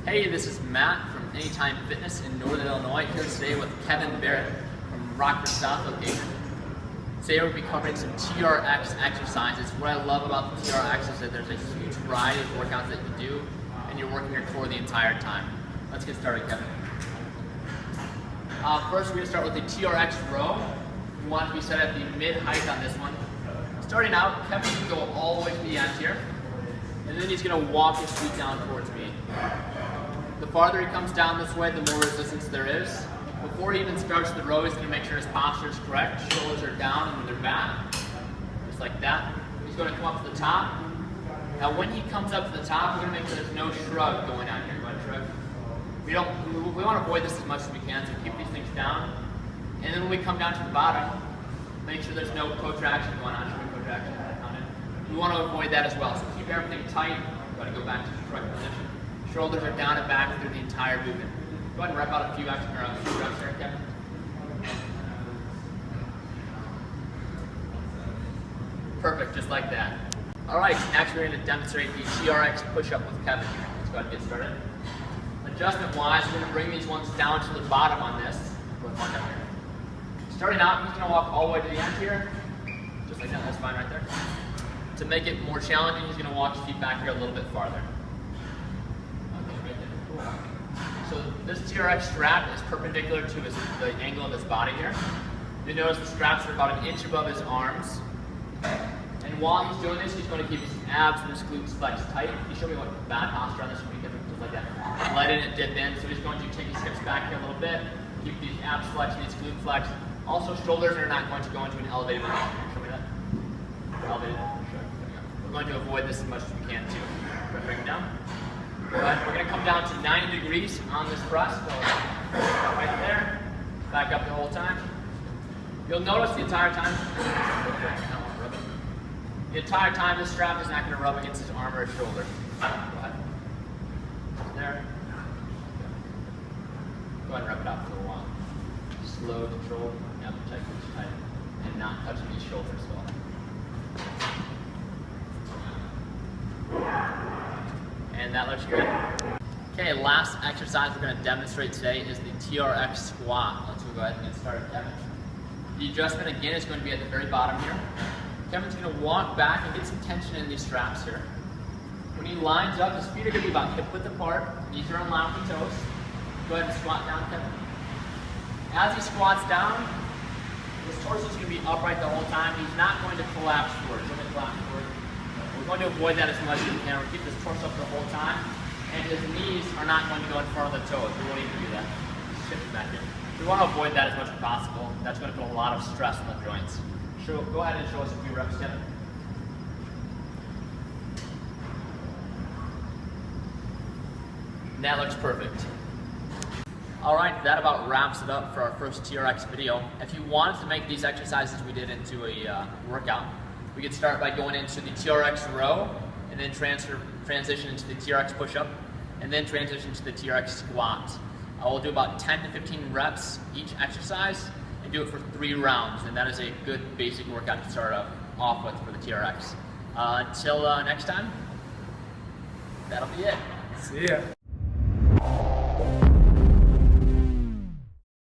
Hey, this is Matt from Anytime Fitness in Northern Illinois, here today with Kevin Barrett from Rockford South location. Today we'll be covering some TRX exercises. What I love about the TRX is that there's a huge variety of workouts that you do, and you're working your core the entire time. Let's get started, Kevin. First, we're going to start with the TRX Row. You want to be set at the mid-height on this one. Starting out, Kevin's going to go all the way to the end here, and then he's going to walk his feet down towards me. The farther he comes down this way, the more resistance there is. Before he even starts the row, he's going to make sure his posture is correct. Shoulders are down and they're back, just like that. He's going to come up to the top. Now when he comes up to the top, we're going to make sure there's no shrug going on here. Go ahead, shrug. We want to avoid this as much as we can, so keep these things down. And then when we come down to the bottom, make sure there's no protraction going on. Protraction on it. We want to avoid that as well, so keep everything tight. Got to go back to the correct position. Shoulders are down and back through the entire movement. Go ahead and rep out a few reps there, Kevin. Perfect, just like that. All right, next we're going to demonstrate the TRX Push Up with Kevin here. Let's go ahead and get started. Adjustment-wise, we're going to bring these ones down to the bottom on this. Starting out, he's going to walk all the way to the end here. Just like that, that's fine right there. To make it more challenging, he's going to walk his feet back here a little bit farther. So this TRX strap is perpendicular to the angle of his body here. You notice the straps are about an inch above his arms. And while he's doing this, he's going to keep his abs and his glutes flexed tight. Can you show me what bad posture on this would be? Just like that. Let it and dip in. So he's going to take his hips back here a little bit. Keep these abs flexed and these glutes flexed. Also, shoulders are not going to go into an elevated position. Show me that. Elevated. Sure. We're going to avoid this as much as we can too. Bring it down. Right, we're going to come down to 90 degrees on this press. So right there, back up the whole time. You'll notice the entire time, this strap is not going to rub against his arm or his shoulder. Go ahead. There. Go ahead and rub it out for a little while. Slow, controlled, tight, and not touching these shoulders as well. And that looks good. Okay, last exercise we're going to demonstrate today is the TRX Squat. Let's go ahead and get started, Kevin. The adjustment again is going to be at the very bottom here. Kevin's going to walk back and get some tension in these straps here. When he lines up, his feet are going to be about hip width apart. Knees are on lapping toes. Go ahead and squat down, Kevin. As he squats down, his torso is going to be upright the whole time. He's not going to collapse forward. He's going to collapse forward. We're going to avoid that as much as we can. We'll keep his torso up the whole time. And his knees are not going to go in front of the toes. We won't even do that. Shift it back here. We want to avoid that as much as possible. That's going to put a lot of stress on the joints. Go ahead and show us a few reps, Kevin. And that looks perfect. Alright, that about wraps it up for our first TRX video. If you wanted to make these exercises we did into a workout, we could start by going into the TRX Row, and then transition into the TRX Push Up, and then transition to the TRX Squat. We'll do about 10 to 15 reps each exercise, and do it for 3 rounds, and that is a good basic workout to start off with for the TRX. Until next time, that'll be it. See ya.